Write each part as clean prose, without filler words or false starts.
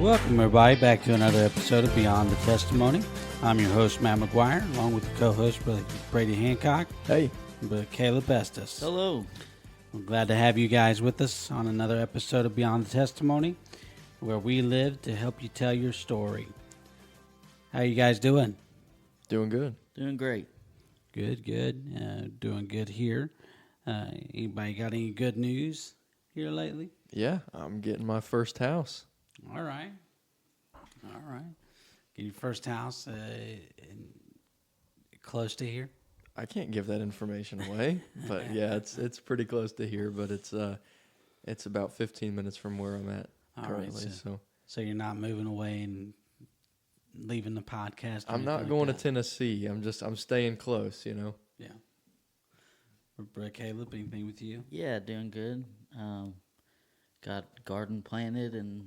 Welcome, everybody, back to another episode of Beyond the Testimony. I'm your host, Matt McGuire, along with the co-host, Brother Brady Hancock. Hey. And Brother Caleb Estes. Hello. We're glad to have you guys with us on another episode of Beyond the Testimony, where we live to help you tell your story. How you guys doing? Doing good. Doing great. Good. Doing good here. Anybody got any good news here lately? Yeah, I'm getting my first house. All right. Get your first house close to here? I can't give that information away, but yeah, it's pretty close to here, but it's about 15 minutes from where I'm at currently. So you're not moving away and leaving the podcast? I'm not going to Tennessee. I'm staying close, you know. Yeah. Brother Caleb, anything with you? Yeah, doing good. Got garden planted and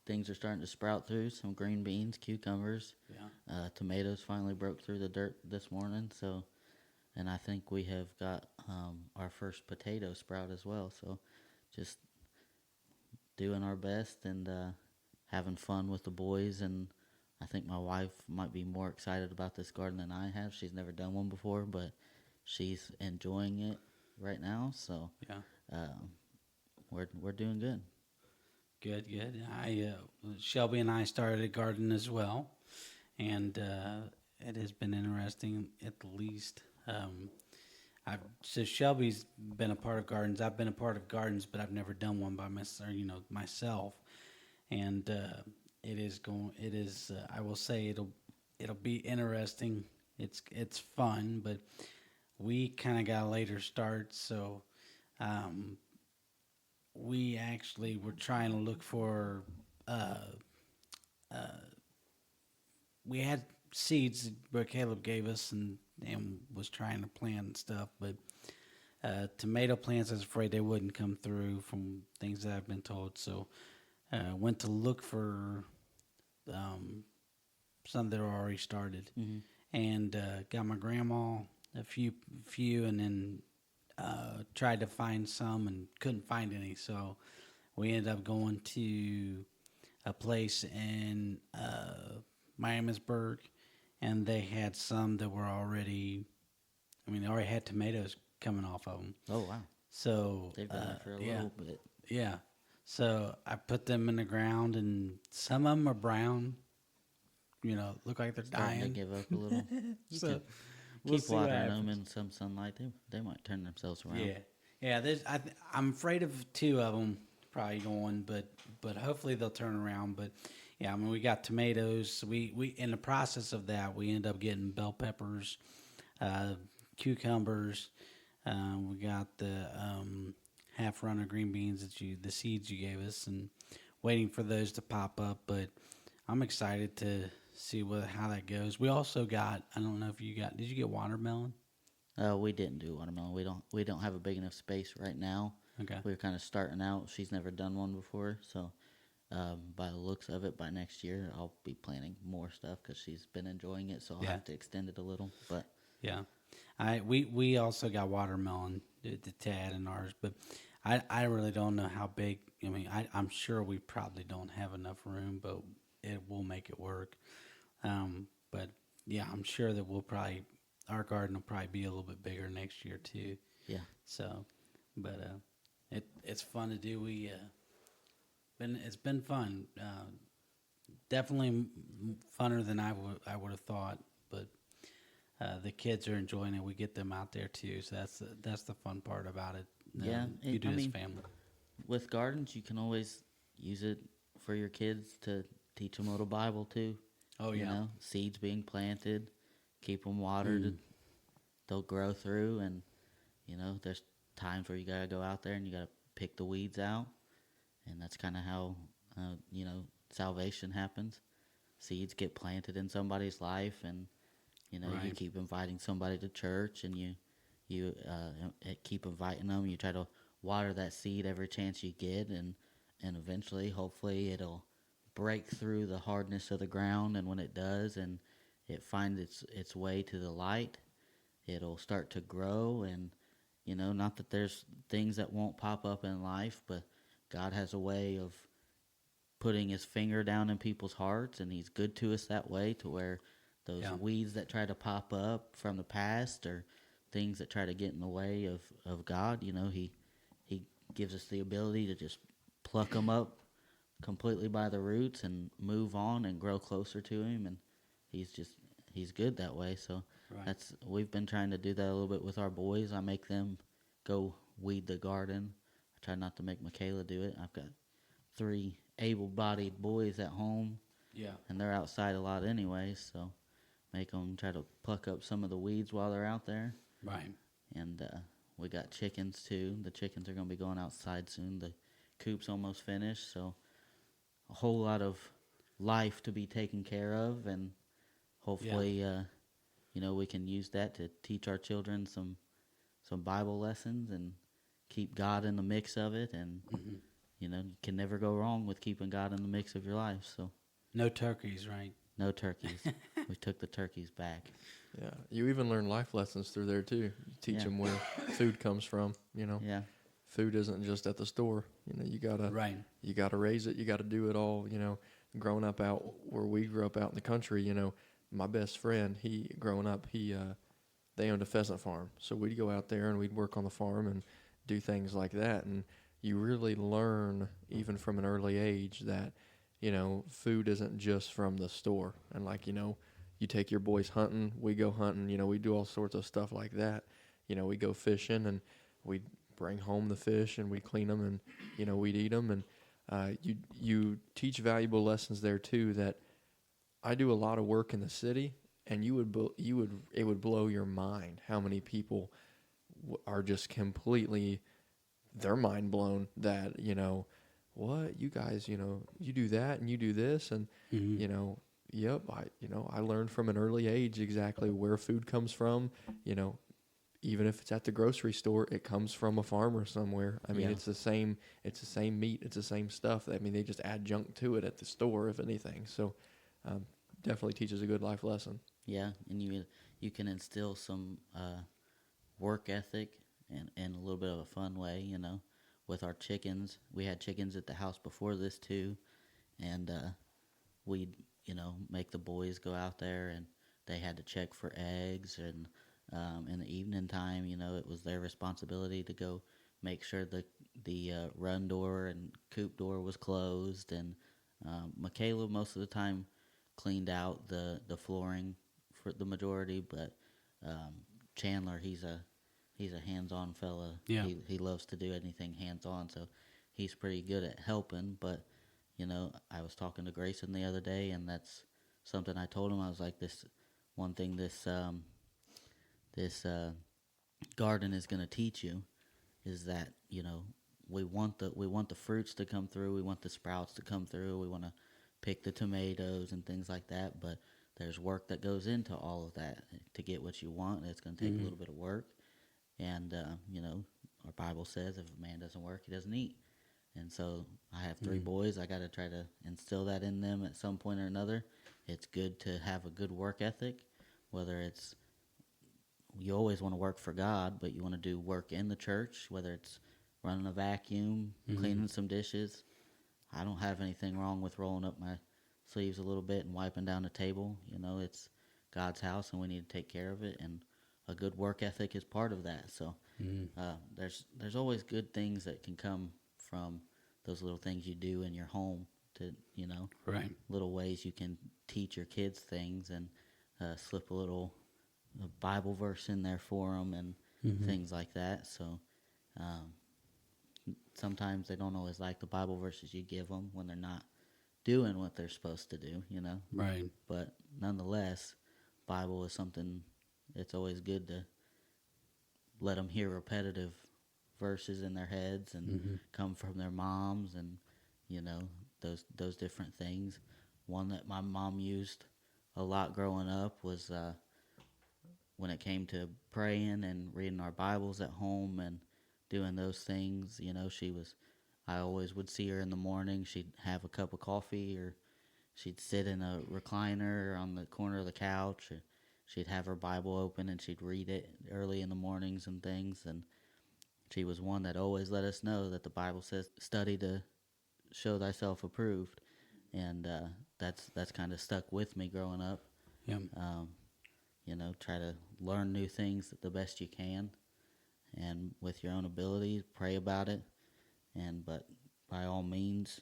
things are starting to sprout through. Some green beans, cucumbers. Yeah. Tomatoes finally broke through the dirt this morning. So, and I think we have got our first potato sprout as well. So, just doing our best and having fun with the boys. And I think my wife might be more excited about this garden than I have. She's never done one before, but she's enjoying it right now. So, yeah. We're doing good. Good. Shelby and I started a garden as well, and it has been interesting at least. So Shelby's been a part of gardens. I've been a part of gardens, but I've never done one by myself. And it is. I will say it'll be interesting. It's fun, but we kind of got a later start, so. We actually were trying to look for, we had seeds that Caleb gave us and was trying to plant and stuff, but tomato plants, I was afraid they wouldn't come through from things that I've been told. So went to look for some that are already started, and got my grandma a few, and then tried to find some and couldn't find any, so we ended up going to a place in Miamisburg, and they had some that were already, they already had tomatoes coming off of them. Oh, wow. So they've done it for a little bit. Yeah. So I put them in the ground, and some of them are brown, look like they're Starting dying. to give up a little. Keep watering them in some sunlight. They might turn themselves around. Yeah. I'm afraid of two of them probably going, but hopefully they'll turn around. But yeah, we got tomatoes. We in the process of that, we end up getting bell peppers, cucumbers. We got the half runner green beans the seeds you gave us, and waiting for those to pop up. But I'm excited to see how that goes. We also got, I don't know if did you get watermelon? We didn't do watermelon. We don't have a big enough space right now. Okay. We're kind of starting out. She's never done one before, so by the looks of it, by next year I'll be planting more stuff because she's been enjoying it. So I'll have to extend it a little. But yeah, we also got watermelon to add in ours, but I really don't know how big. I'm sure we probably don't have enough room, but it will make it work. But yeah, I'm sure that our garden will probably be a little bit bigger next year too. yeah. So, but it's fun to do. It's been fun. Definitely funner than I would have thought. But the kids are enjoying it. We get them out there too. So that's the fun part about it. You do as family. With gardens, you can always use it for your kids to teach them a little Bible too. Oh, yeah. Seeds being planted, keep them watered, they'll grow through, and, there's times where you got to go out there and you got to pick the weeds out, and that's kind of how, salvation happens. Seeds get planted in somebody's life, and, Right. you keep inviting somebody to church, and you keep inviting them, you try to water that seed every chance you get, and eventually, hopefully, it'll break through the hardness of the ground, and when it does and it finds its way to the light, it'll start to grow. And not that there's things that won't pop up in life, but God has a way of putting his finger down in people's hearts, and he's good to us that way, to where those Yeah. weeds that try to pop up from the past or things that try to get in the way of God, he gives us the ability to just pluck them up completely by the roots and move on and grow closer to him, and he's good that way. So Right. we've been trying to do that a little bit with our boys. I make them go weed the garden. I try not to make Michaela do it. I've got 3 able-bodied boys at home, Yeah. and they're outside a lot anyway, so make them try to pluck up some of the weeds while they're out there. Right. And we got chickens too. The chickens are going to be going outside soon. The coop's almost finished, so a whole lot of life to be taken care of, and hopefully, we can use that to teach our children some Bible lessons and keep God in the mix of it. And you can never go wrong with keeping God in the mix of your life. So No turkeys, right? no turkeys. We took the turkeys back. Yeah, you even learn life lessons through there too. You teach Yeah. them where food comes from. Yeah, Food isn't just at the store. You gotta Right. you gotta raise it. You gotta do it all. Growing up out where we grew up out in the country, my best friend, growing up, they owned a pheasant farm. So we'd go out there and we'd work on the farm and do things like that. And you really learn, even from an early age, that, food isn't just from the store. And you take your boys hunting, we go hunting, we do all sorts of stuff like that. We go fishing and we bring home the fish and we clean them and, we'd eat them. And you teach valuable lessons there too, that I do a lot of work in the city, and it would blow your mind how many people are just completely, their mind blown that, what, you guys, you do that and you do this, and yep, I learned from an early age exactly where food comes from. Even if it's at the grocery store, it comes from a farmer somewhere. I mean, Yeah. it's the same meat, it's the same stuff. I mean, they just add junk to it at the store, if anything. So, definitely teaches a good life lesson. yeah, and you can instill some work ethic and in a little bit of a fun way. With our chickens, we had chickens at the house before this too, and we'd make the boys go out there, and they had to check for eggs, and in the evening time, it was their responsibility to go make sure the run door and coop door was closed, and Michaela most of the time cleaned out the flooring for the majority, but Chandler, he's a hands-on fella. Yeah. He loves to do anything hands-on, so he's pretty good at helping. But I was talking to Grayson the other day, and that's something I told him. I was like, this one thing this garden is going to teach you is that we want the fruits to come through, we want the sprouts to come through, we want to pick the tomatoes and things like that, but there's work that goes into all of that to get what you want, and it's going to take a little bit of work. And our Bible says if a man doesn't work, he doesn't eat. And so I have 3 boys. I got to try to instill that in them at some point or another. It's good to have a good work ethic, whether it's you always want to work for God, but you want to do work in the church, whether it's running a vacuum, cleaning some dishes. I don't have anything wrong with rolling up my sleeves a little bit and wiping down the table. It's God's house, and we need to take care of it, and a good work ethic is part of that. So there's always good things that can come from those little things you do in your home, to Right. little ways you can teach your kids things, and slip a little Bible verse in there for them, and things like that. So sometimes they don't always like the Bible verses you give them when they're not doing what they're supposed to do, Right. But nonetheless, Bible is something, it's always good to let them hear repetitive verses in their heads and come from their moms, and those different things. One that my mom used a lot growing up was when it came to praying and reading our Bibles at home and doing those things. I always would see her in the morning. She'd have a cup of coffee, or she'd sit in a recliner on the corner of the couch, or she'd have her Bible open and she'd read it early in the mornings and things. And she was one that always let us know that the Bible says, study to show thyself approved. and that's kind of stuck with me growing up. Yeah. You know, try to learn new things the best you can, and with your own abilities, pray about it, and but by all means,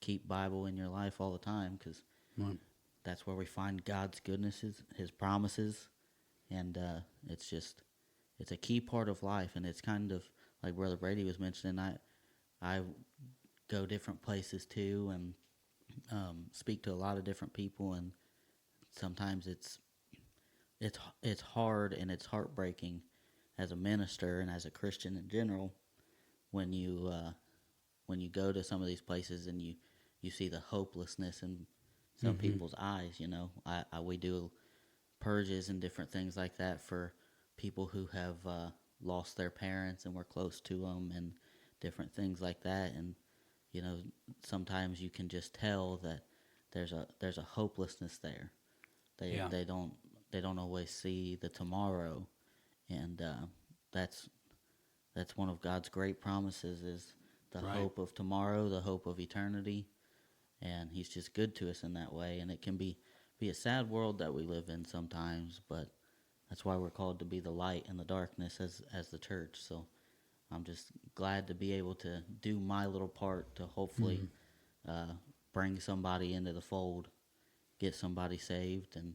keep Bible in your life all the time, because Right. that's where we find God's goodnesses, His promises, and it's a key part of life, and it's kind of like Brother Brady was mentioning. I go different places too, and speak to a lot of different people, and sometimes it's hard and it's heartbreaking as a minister and as a Christian in general when you go to some of these places and you see the hopelessness in some people's eyes. You know, we do purges and different things like that for people who have lost their parents and we're close to them, and different things like that. And you know, sometimes you can just tell that there's a hopelessness there. Yeah. They don't always see the tomorrow, and that's one of God's great promises, is the Right. hope of tomorrow, the hope of eternity, and He's just good to us in that way. And it can be a sad world that we live in sometimes, but that's why we're called to be the light in the darkness as the church. So I'm just glad to be able to do my little part to hopefully bring somebody into the fold, get somebody saved, and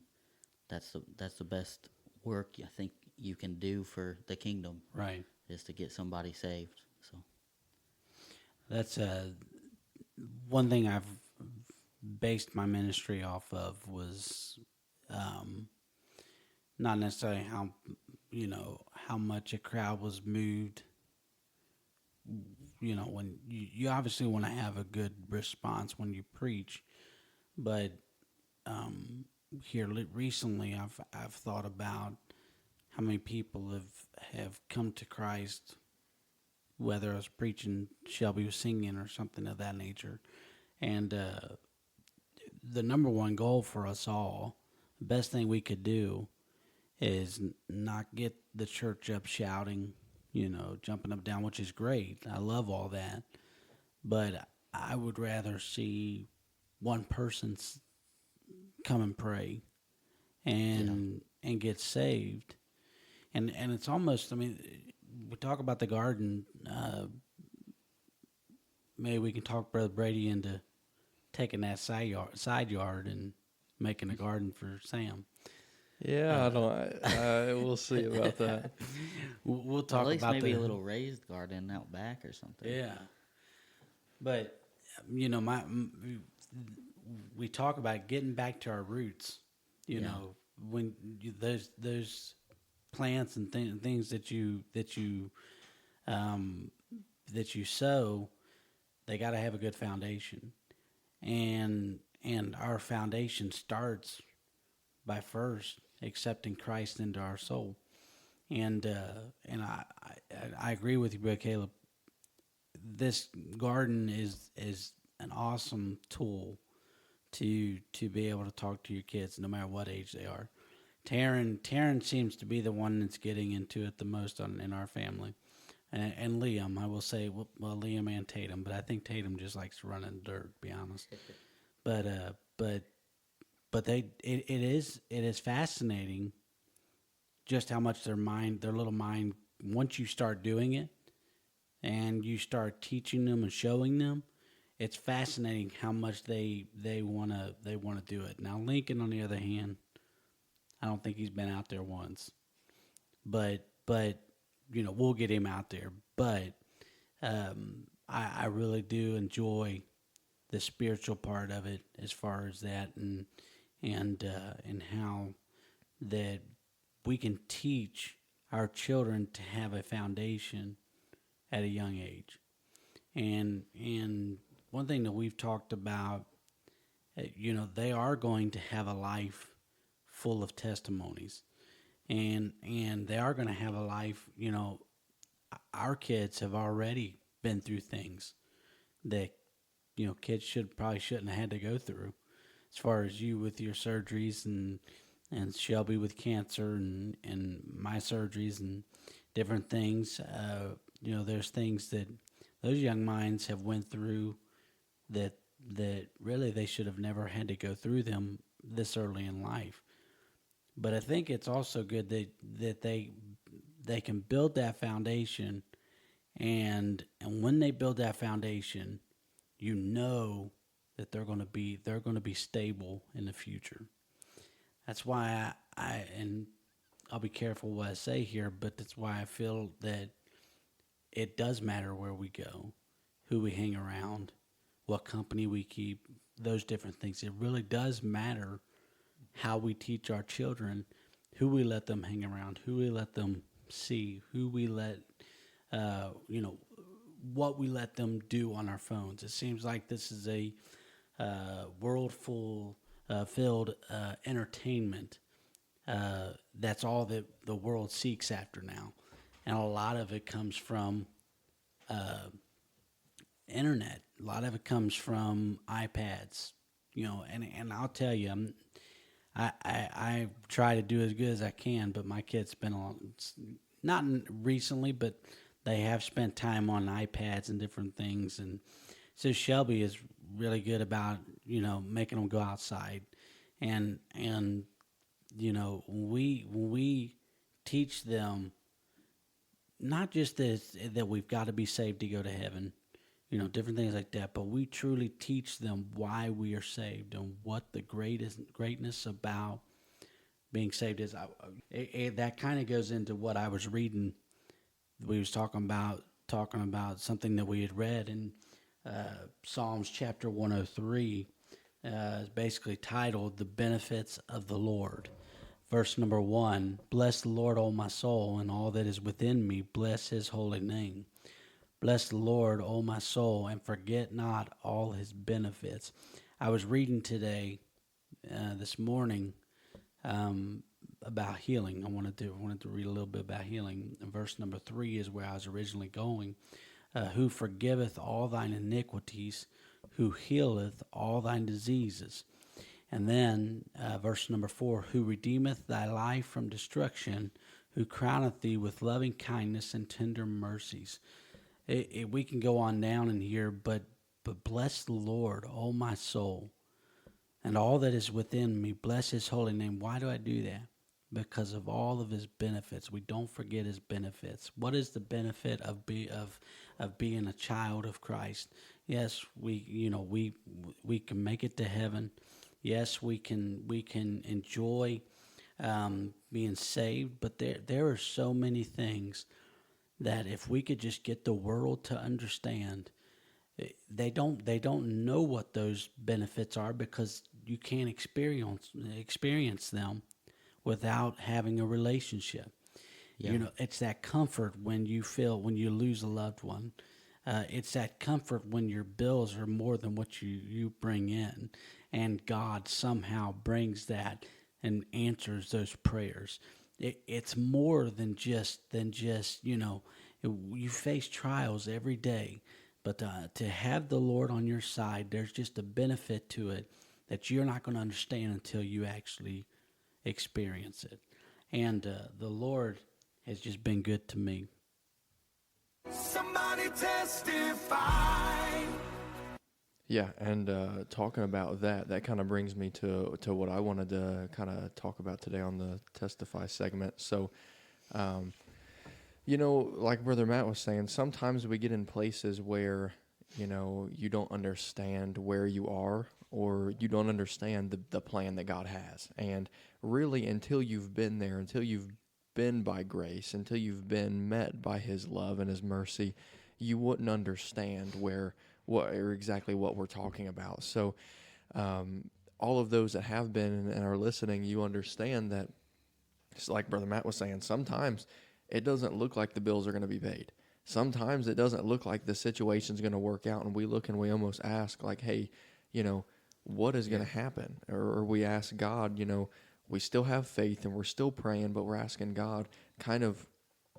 that's the best work I think you can do for the kingdom, Right. is to get somebody saved. So That's one thing I've based my ministry off of was not necessarily how much a crowd was moved. You know, when you obviously want to have a good response when you preach, but here recently I've thought about how many people have come to Christ, whether I was preaching, Shelby was singing, or something of that nature. And the number one goal for us all, the best thing we could do, is not get the church up shouting, jumping up down, which is great. I love all that. But I would rather see one person come and pray and get saved. And it's almost, I mean, we talk about the garden. Maybe we can talk Brother Brady into taking that side yard and making a garden for Sam. Yeah, we'll see about that. We'll talk at least about maybe a little raised garden out back or something. Yeah, but we talk about getting back to our roots. When those plants and things that you sow, they got to have a good foundation, and our foundation starts by first accepting Christ into our soul. And I agree with you, Brother Caleb. This garden is an awesome tool to be able to talk to your kids, no matter what age they are. Taryn seems to be the one that's getting into it the most in our family, and Liam. I will say, well, Liam and Tatum, but I think Tatum just likes to run in the dirt, to be honest. But it is fascinating just how much their little mind, once you start doing it and you start teaching them and showing them, it's fascinating how much they want to do it. Now Lincoln, on the other hand, I don't think he's been out there once, but we'll get him out there. But I really do enjoy the spiritual part of it, as far as that, and how that we can teach our children to have a foundation at a young age. And one thing that we've talked about, they are going to have a life full of testimonies, and they are going to have a life. Our kids have already been through things that kids shouldn't have had to go through, as far as you with your surgeries and Shelby with cancer and my surgeries and different things. There's things that those young minds have went through that that really they should have never had to go through them this early in life. But I think it's also good that they can build that foundation, and when they build that foundation, you know that they're going to be stable in the future. That's why and I'll be careful what I say here, but that's why I feel that it does matter where we go, who we hang around, what company we keep, those different things. It really does matter how we teach our children, who we let them hang around, who we let them see, who we let, you know, what we let them do on our phones. It seems like this is a world full filled entertainment. That's all that the world seeks after now, and a lot of it comes from internet. A lot of it comes from iPads. And I'll tell you, I try to do as good as I can, but my kids spend not recently, but they have spent time on iPads and different things, and so Shelby is really good about making them go outside, and when we teach them not just that we've got to be saved to go to heaven, different things like that, but we truly teach them why we are saved and what the greatness about being saved is. That kind of goes into what I was reading. We was talking about something that we had read in Psalms chapter 103, is basically titled "The Benefits of the Lord." Verse number 1: Bless the Lord, O my soul, and all that is within me. Bless His holy name. Bless the Lord, O my soul, and forget not all His benefits. I was reading today, this morning, about healing. I wanted to read a little bit about healing. And verse number 3 is where I was originally going. Who forgiveth all thine iniquities, who healeth all thine diseases. And then verse number 4, who redeemeth thy life from destruction, who crowneth thee with loving kindness and tender mercies. We can go on down in here, but bless the Lord, O my soul, and all that is within me. Bless His holy name. Why do I do that? Because of all of His benefits. We don't forget His benefits. What is the benefit of being a child of Christ? Yes, we can make it to heaven. Yes, we can enjoy being saved. But there are so many things that if we could just get the world to understand, they don't know what those benefits are, because you can't experience them without having a relationship. Yeah. It's that comfort when you lose a loved one. It's that comfort when your bills are more than what you bring in, and God somehow brings that and answers those prayers. It's more than just you face trials every day, but to have the Lord on your side, there's just a benefit to it that you're not going to understand until you actually experience it. And the Lord has just been good to me. Somebody testify. Yeah, and talking about that kind of brings me to what I wanted to kind of talk about today on the Testify segment. So, like Brother Matt was saying, sometimes we get in places where, you don't understand where you are, or you don't understand the plan that God has. And really, until you've been there, until you've been by grace, until you've been met by His love and His mercy, you wouldn't understand exactly what we're talking about. So all of those that have been and are listening, you understand that, just like Brother Matt was saying, sometimes it doesn't look like the bills are going to be paid. Sometimes it doesn't look like the situation's going to work out, and we look and we almost ask, like, hey, what is going to happen? Or we ask God, we still have faith and we're still praying, but we're asking God, kind of,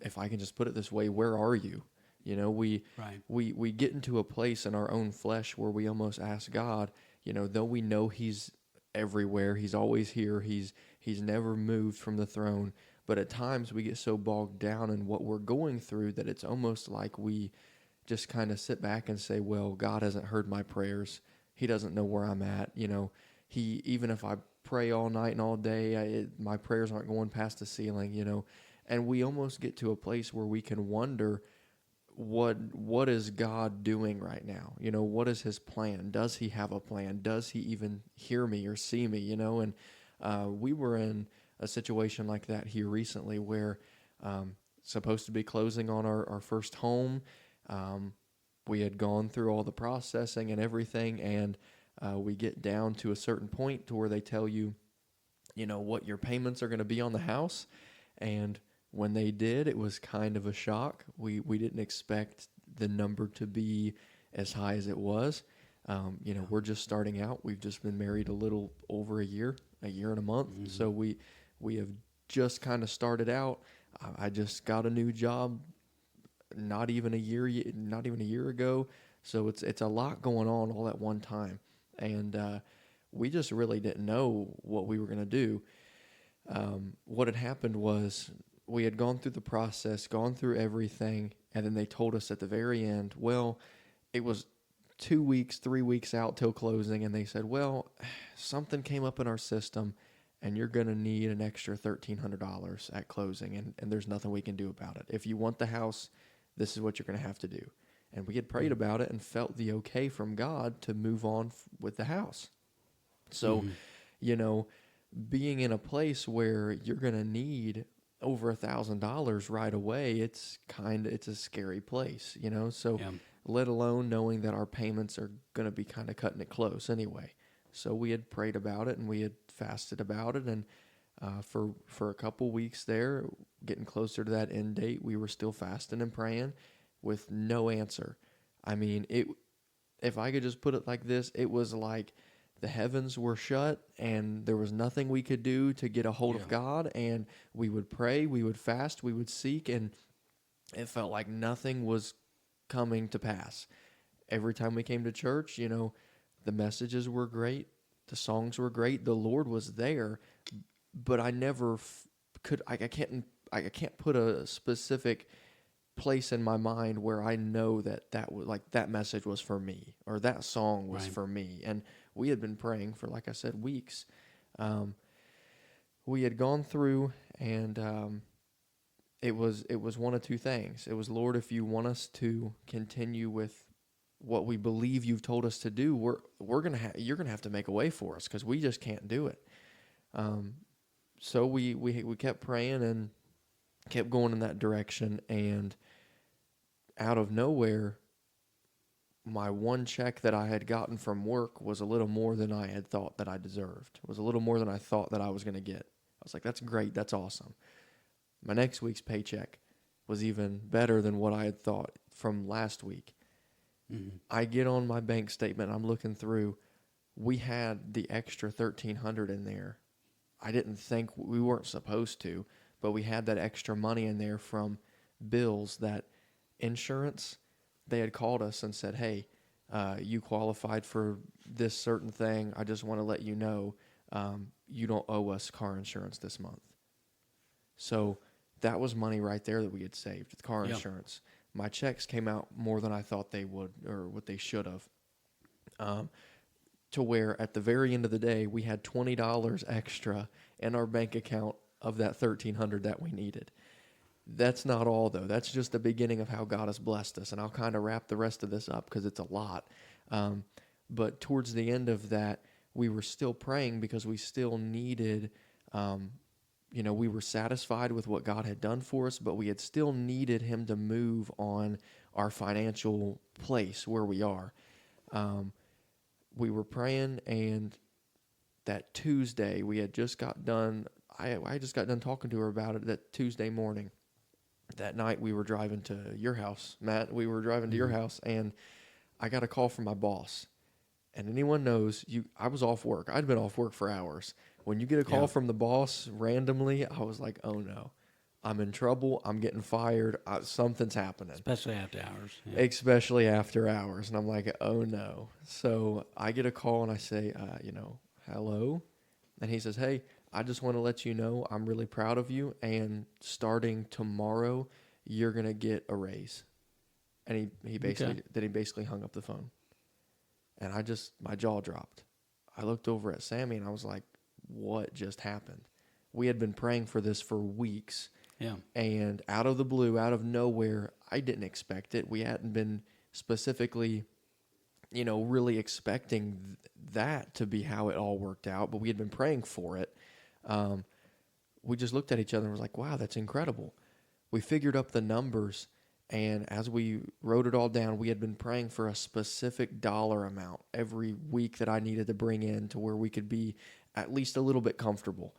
if I can just put it this way, where are you? We get into a place in our own flesh where we almost ask God, though we know He's everywhere, He's always here, He's never moved from the throne, but at times we get so bogged down in what we're going through that it's almost like we just kind of sit back and say, well, God hasn't heard my prayers. He doesn't know where I'm at. Even if I pray all night and all day, my prayers aren't going past the ceiling. And we almost get to a place where we can wonder, what is God doing right now? What is his plan? Does he have a plan? Does he even hear me or see me? And we were in a situation like that here recently where supposed to be closing on our first home. We had gone through all the processing and everything, and we get down to a certain point to where they tell you, what your payments are going to be on the house. And when they did, it was kind of a shock. We didn't expect the number to be as high as it was. We're just starting out. We've just been married a little over a year and a month. Mm-hmm. So we have just kind of started out. I just got a new job not even a year ago. So it's a lot going on all at one time. And we just really didn't know what we were going to do. What had happened was we had gone through the process, gone through everything, and then they told us at the very end, well, it was 2 weeks, 3 weeks out till closing, and they said, well, something came up in our system, and you're going to need an extra $1,300 at closing, and there's nothing we can do about it. If you want the house, this is what you're going to have to do. And we had prayed about it and felt the okay from God to move on with the house. So, being in a place where you're going to need over $1,000 right away, it's a scary place, so Yeah. let alone knowing that our payments are going to be kind of cutting it close anyway. So we had prayed about it and we had fasted about it. And for a couple weeks there, getting closer to that end date, we were still fasting and praying with no answer. I mean, if I could just put it like this, it was like the heavens were shut and there was nothing we could do to get a hold of God. And we would pray, we would fast, we would seek, and it felt like nothing was coming to pass. Every time we came to church, the messages were great, the songs were great, the Lord was there, but I never I can't put a specific place in my mind where I know that was like that message was for me or that song was Right. for me. And we had been praying for, like I said, weeks. We had gone through, and it was one of two things. It was, Lord, if you want us to continue with what we believe you've told us to do, you're gonna have to make a way for us because we just can't do it. So we kept praying and kept going in that direction, and out of nowhere, my one check that I had gotten from work was a little more than I had thought that I deserved. It was a little more than I thought that I was going to get. I was like, that's great. That's awesome. My next week's paycheck was even better than what I had thought from last week. Mm-hmm. I get on my bank statement. I'm looking through. We had the extra $1,300 in there. I didn't think we weren't supposed to, but we had that extra money in there from bills that insurance. They had called us and said, hey, you qualified for this certain thing. I just want to let you know you don't owe us car insurance this month. So that was money right there that we had saved with car insurance. My checks came out more than I thought they would or what they should have. To where at the very end of the day, we had $20 extra in our bank account of that $1,300 that we needed. That's not all, though. That's just the beginning of how God has blessed us, and I'll kind of wrap the rest of this up because it's a lot. But towards the end of that, we were still praying because we still needed, we were satisfied with what God had done for us, but we had still needed Him to move on our financial place where we are. We were praying, and that Tuesday, we had just got done. I just got done talking to her about it that Tuesday morning. That night, we were driving to your house, Matt. We were driving to your house, and I got a call from my boss. And anyone knows, I was off work. I'd been off work for hours. When you get a call from the boss randomly, I was like, oh, no. I'm in trouble. I'm getting fired. Something's happening. Especially after hours. Yeah. Especially after hours. And I'm like, oh, no. So I get a call, and I say, hello. And he says, hey, I just want to let you know I'm really proud of you, and starting tomorrow, you're going to get a raise. And he basically hung up the phone. And my jaw dropped. I looked over at Sammy and I was like, what just happened? We had been praying for this for weeks. Yeah. And out of the blue, out of nowhere, I didn't expect it. We hadn't been specifically, really expecting that to be how it all worked out, but we had been praying for it. We just looked at each other and was like, wow, that's incredible. We figured up the numbers, and as we wrote it all down, we had been praying for a specific dollar amount every week that I needed to bring in to where we could be at least a little bit comfortable.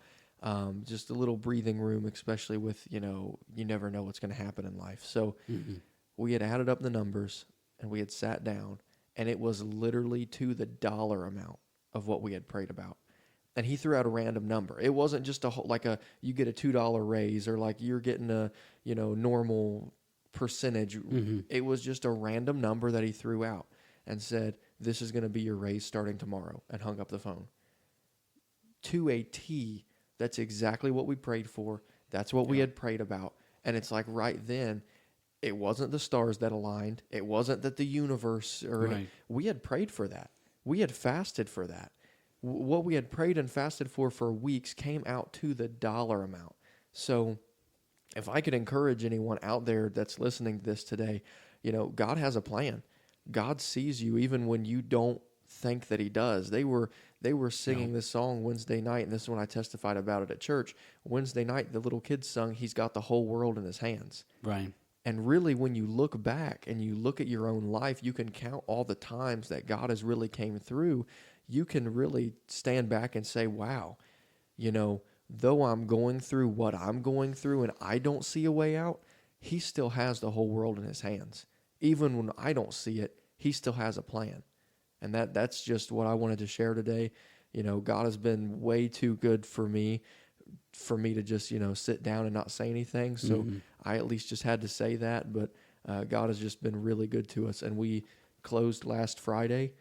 Just a little breathing room, especially with, you never know what's going to happen in life. So we had added up the numbers, and we had sat down, and it was literally to the dollar amount of what we had prayed about. And he threw out a random number. It wasn't just you get a $2 raise, or like you're getting a, normal percentage. It was just a random number that he threw out and said, this is going to be your raise starting tomorrow, and hung up the phone. To a T, that's exactly what we prayed for. That's what we had prayed about. And it's like right then, it wasn't the stars that aligned. It wasn't that the universe we had prayed for that. We had fasted for that. What we had prayed and fasted for weeks came out to the dollar amount. So if I could encourage anyone out there that's listening to this today, God has a plan. God sees you even when you don't think that he does. They were singing this song Wednesday night, and this is when I testified about it at church. Wednesday night, the little kids sung, he's got the whole world in his hands. Right. And really, when you look back and you look at your own life, you can count all the times that God has really came through. You can really stand back and say, wow, though I'm going through what I'm going through and I don't see a way out, he still has the whole world in his hands. Even when I don't see it, he still has a plan. And that's just what I wanted to share today. God has been way too good for me to just, sit down and not say anything. So I at least just had to say that. But God has just been really good to us. And we closed last Friday.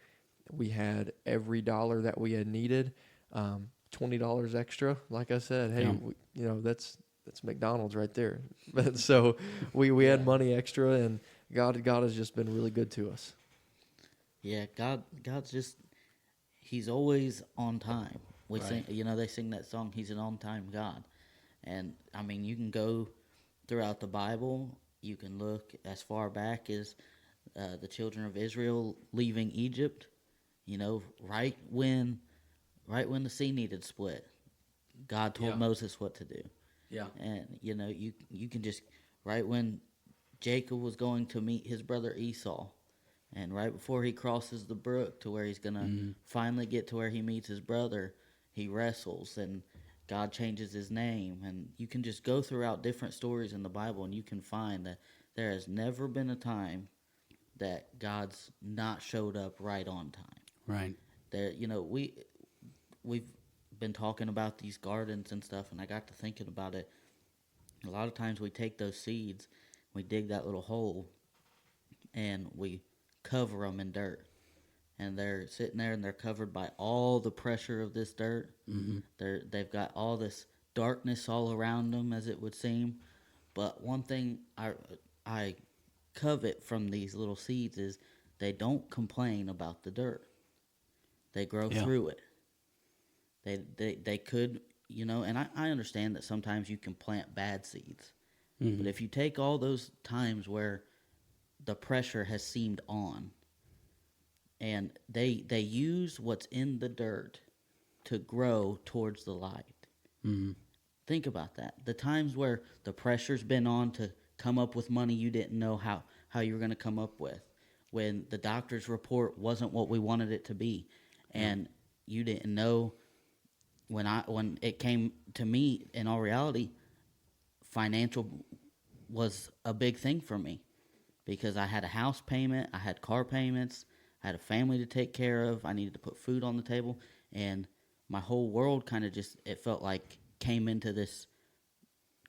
We had every dollar that we had needed, $20 extra. Like I said, hey, that's McDonald's right there. But so we had money extra, and God has just been really good to us. Yeah, God's just, he's always on time. We Right. sing, they sing that song, he's an on-time God. And, you can go throughout the Bible, you can look as far back as the children of Israel leaving Egypt, right when the sea needed split, God told Moses what to do. Yeah. And, you can just, right when Jacob was going to meet his brother Esau, and right before he crosses the brook to where he's going to finally get to where he meets his brother, he wrestles and God changes his name. And you can just go throughout different stories in the Bible, and you can find that there has never been a time that God's not showed up right on time. Right. There, we've been talking about these gardens and stuff, and I got to thinking about it. A lot of times we take those seeds, we dig that little hole, and we cover them in dirt, and they're sitting there and they're covered by all the pressure of this dirt. They've got all this darkness all around them, as it would seem. But one thing I covet from these little seeds is they don't complain about the dirt. They grow through it. They could, and I understand that sometimes you can plant bad seeds. But if you take all those times where the pressure has seemed on, and they use what's in the dirt to grow towards the light. Think about that. The times where the pressure's been on to come up with money you didn't know how you were going to come up with, when the doctor's report wasn't what we wanted it to be, and you didn't know. When it came to me, in all reality, financial was a big thing for me. Because I had a house payment, I had car payments, I had a family to take care of, I needed to put food on the table, and my whole world kind of just, it felt like, came into this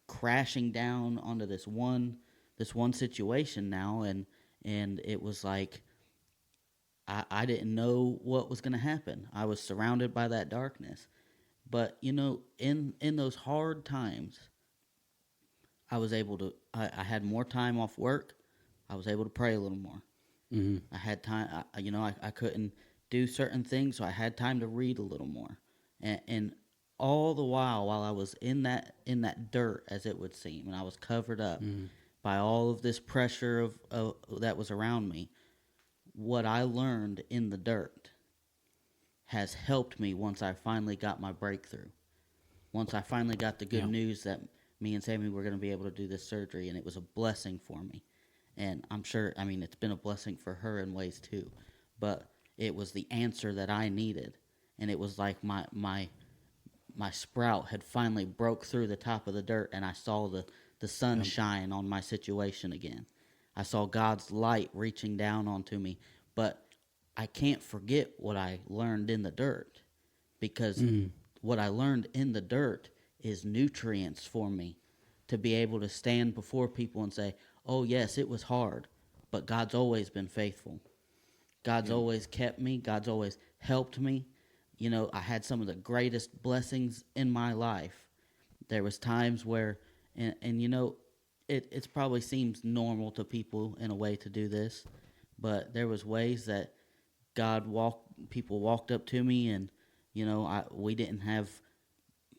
crashing down onto this one situation now, and it was like I didn't know what was going to happen. I was surrounded by that darkness. But, in those hard times, I was able to, I had more time off work. I was able to pray a little more. I had time, I couldn't do certain things, so I had time to read a little more. And all the while I was in that dirt, as it would seem, and I was covered up by all of this pressure of that was around me, what I learned in the dirt has helped me once I finally got my breakthrough. Once I finally got the good news that me and Sammy were going to be able to do this surgery, and it was a blessing for me. And I'm sure, I mean, it's been a blessing for her in ways too. But it was the answer that I needed. And it was like my sprout had finally broke through the top of the dirt, and I saw the sun shine on my situation again. I saw God's light reaching down onto me. But I can't forget what I learned in the dirt, because what I learned in the dirt is nutrients for me to be able to stand before people and say, oh, yes, it was hard, but God's always been faithful. God's always kept me. God's always helped me. You know, I had some of the greatest blessings in my life. There was times where, and you know, it probably seems normal to people in a way to do this, but there was ways that people walked up to me, and, you know, we didn't have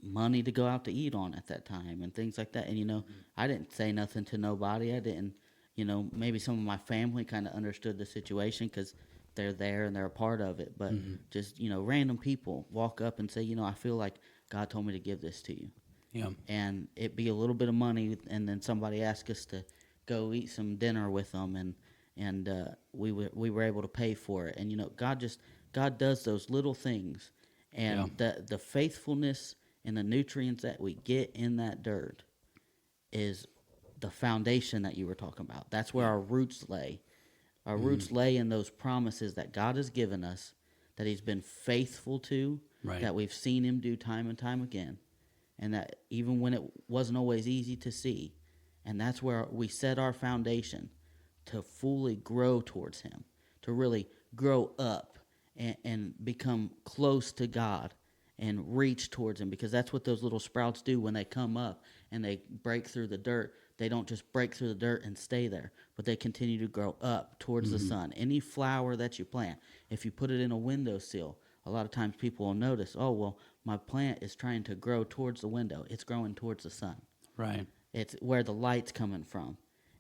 money to go out to eat on at that time and things like that. And, you know, I didn't say nothing to nobody. I didn't, you know, maybe some of my family kind of understood the situation because they're there and they're a part of it. But just, you know, random people walk up and say, you know, I feel like God told me to give this to you. Yeah. And it'd be a little bit of money, and then somebody asked us to go eat some dinner with them, and we were able to pay for it. And, you know, God does those little things. And the faithfulness and the nutrients that we get in that dirt is the foundation that you were talking about. That's where our roots lay. Our roots lay in those promises that God has given us, that he's been faithful to, that we've seen him do time and time again, and that even when it wasn't always easy to see. And that's where we set our foundation to fully grow towards him, to really grow up and become close to God and reach towards him, because that's what those little sprouts do when they come up and they break through the dirt. They don't just break through the dirt and stay there, but they continue to grow up towards the sun. Any flower that you plant, if you put it in a windowsill, a lot of times people will notice, oh, well, my plant is trying to grow towards the window. It's growing towards the sun. Right. It's where the light's coming from.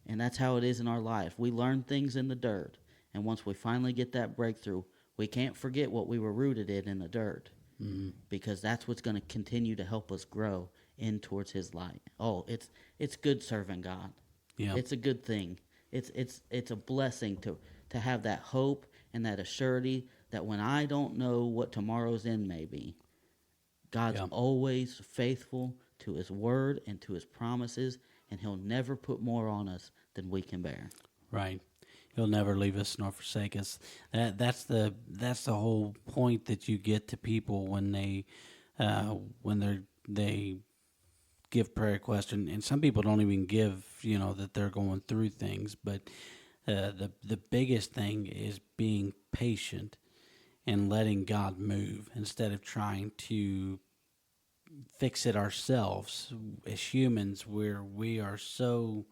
And that's how it is in our life. We learn things in the dirt, and once we finally get that breakthrough, we can't forget what we were rooted in the dirt, because that's what's going to continue to help us grow in towards his light. Oh, it's good serving God. Yeah. It's a good thing. It's a blessing to have that hope and that assurity that when I don't know what tomorrow's end may be, God's always faithful to his word and to his promises, and he'll never put more on us than we can bear. Right. He'll never leave us nor forsake us. That's the whole point that you get to people when they give prayer requests, and some people don't even give, you know, that they're going through things. But the biggest thing is being patient and letting God move instead of trying to fix it ourselves. As humans, we are so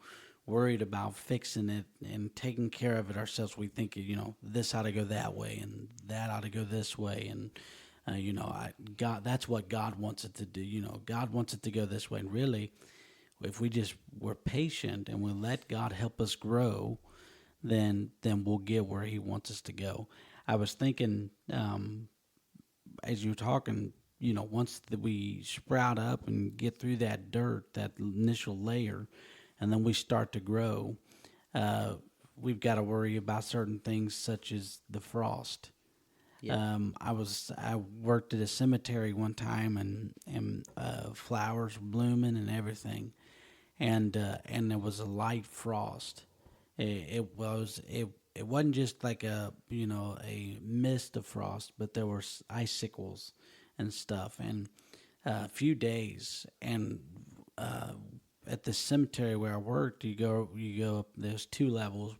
worried about fixing it and taking care of it ourselves. We think, you know, this ought to go that way and that ought to go this way, and you know, God, that's what God wants it to do. You know, God wants it to go this way. And really, if we just were patient and we let God help us grow, then we'll get where he wants us to go. I was thinking, as you were talking, you know, once we sprout up and get through that dirt, that initial layer, and then we start to grow, we've got to worry about certain things such as the frost. Yeah. I worked at a cemetery one time, and flowers were blooming and everything, and there was a light frost. It wasn't just like a mist of frost, but there were icicles and stuff, and a few days. And at the cemetery where I worked, you go up. There's two levels.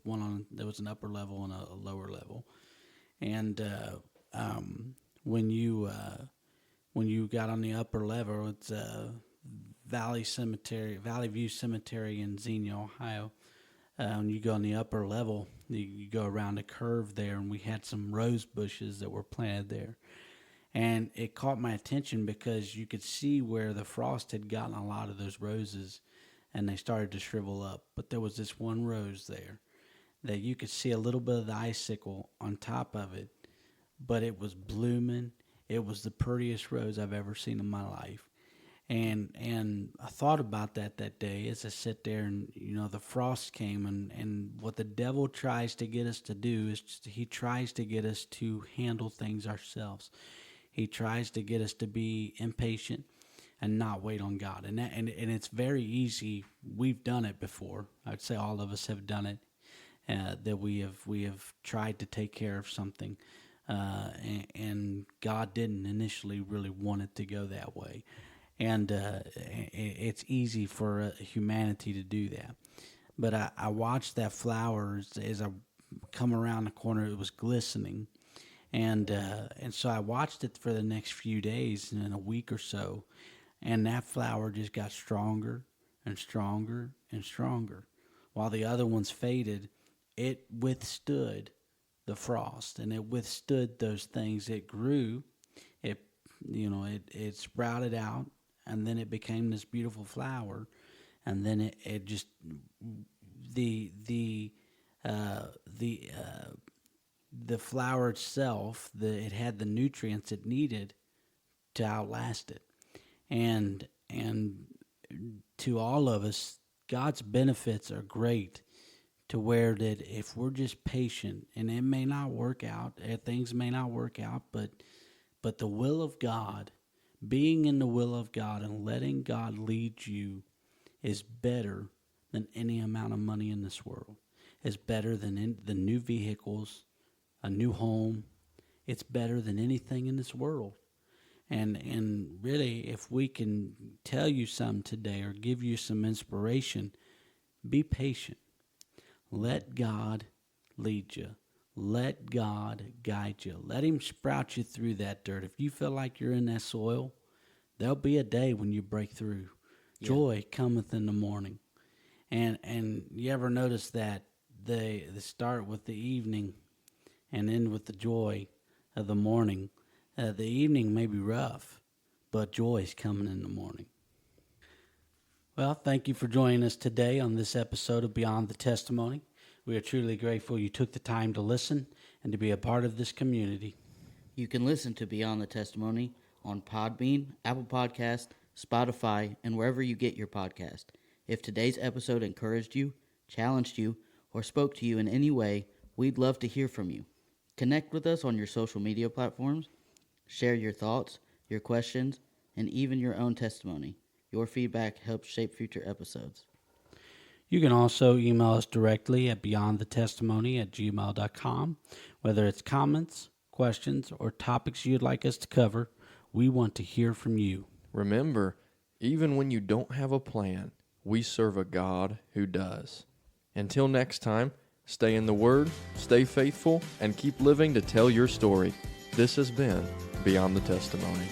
There was an upper level and a lower level, and when you got on the upper level, it's Valley View Cemetery in Xenia, Ohio. When you go on the upper level, You go around a curve there, and we had some rose bushes that were planted there. And it caught my attention because you could see where the frost had gotten a lot of those roses, and they started to shrivel up. But there was this one rose there that you could see a little bit of the icicle on top of it, but it was blooming. It was the prettiest rose I've ever seen in my life. And I thought about that day as I sit there, and the frost came, and what the devil tries to get us to do is he tries to get us to handle things ourselves. He tries to get us to be impatient and not wait on God. And it's very easy. We've done it before. I'd say all of us have done it. That we have tried to take care of something, and God didn't initially really want it to go that way. And it's easy for humanity to do that. But I watched that flower as I come around the corner. It was glistening. And so I watched it for the next few days, and in a week or so, and that flower just got stronger and stronger and stronger. While the other ones faded, it withstood the frost, and it withstood those things. It grew, it sprouted out, and then it became this beautiful flower, and then it just the flower itself, it had the nutrients it needed to outlast it. And to all of us, God's benefits are great, to where that if we're just patient, and it may not work out, things may not work out, but the will of God, being in the will of God and letting God lead you is better than any amount of money in this world. It's better than the new vehicles, a new home. It's better than anything in this world. And really, if we can tell you something today or give you some inspiration, be patient. Let God lead you. Let God guide you. Let him sprout you through that dirt. If you feel like you're in that soil, there'll be a day when you break through. Yeah. Joy cometh in the morning. And you ever notice that they start with the evening and end with the joy of the morning? The evening may be rough, but joy is coming in the morning. Well, thank you for joining us today on this episode of Beyond the Testimony. We are truly grateful you took the time to listen and to be a part of this community. You can listen to Beyond the Testimony on Podbean, Apple Podcast, Spotify, and wherever you get your podcast. If today's episode encouraged you, challenged you, or spoke to you in any way, we'd love to hear from you. Connect with us on your social media platforms. Share your thoughts, your questions, and even your own testimony. Your feedback helps shape future episodes. You can also email us directly at beyondthetestimony@gmail.com. Whether it's comments, questions, or topics you'd like us to cover, we want to hear from you. Remember, even when you don't have a plan, we serve a God who does. Until next time, stay in the Word, stay faithful, and keep living to tell your story. This has been Beyond the Testimony.